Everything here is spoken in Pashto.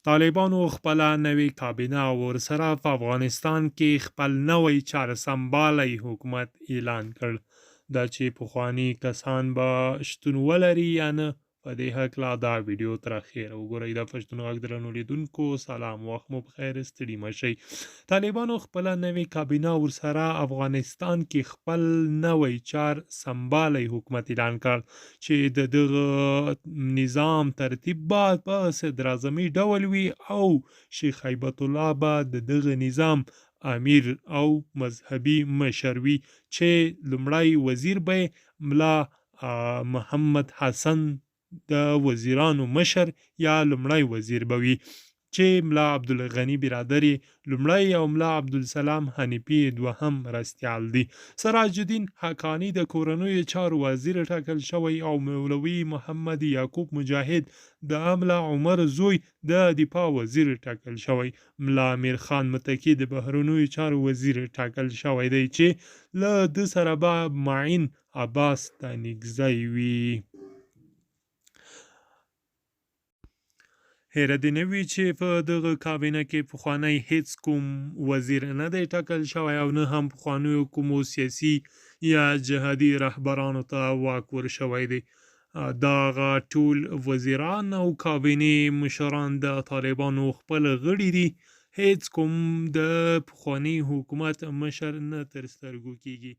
طالبانو خپله نوې کابینه ورسره په افغانستان کې خپل نوی چارسمبالی حکومت اعلان کړ. دا چې پخواني کسان به شتون ولري یا نه، په دې هکله دا ویډیو تر اخره وګورئ. د پښتون غږ درنو لیدونکو سلام، وخت مو بخیر، ستړي مه شئ. طالبانو خپله نوې کابینه ورسره افغانستان کې خپل نوی چارسمبالی حکومت اعلان کړ چې د دغه نظام ترتیب به په صدراعظمي ډول وي او شیخ هیبت الله به د دغه نظام امیر او مذهبي مشر وي، چې لومړی وزیر به ملا محمد حسن د وزیرانو مشر یا لومړی وزیر به وي، چې ملا عبدالغني برادر لومړی او ملا عبدالسلام حنیفي دوهم مرستیال دي. سراج الدین حقانی د کورنیو چارو وزیر ټاکل شوی او مولوي محمد یعقوب مجاهد د ملا عمر زوی د دفاع وزیر ټاکل شوی. ملا امیر خان متکی د بهرنیو چارو وزیر ټاکل شوی دی، چې له ده سره به معین عباس تانکزی وي. هیره دې نه وي چې په دغه کابینه کې پخوانی هیڅ کوم وزیر نه دی ټاکل شوی او نه هم پخوانیو کومو سیاسي یا جهادي رهبرانو ته واک ورشوی دی. دغه ټول وزیران او کابینې مشران د طالبانو خپل غړي دي. هیڅ کوم د پخواني حکومت مشر نه تر سترګو کیږي.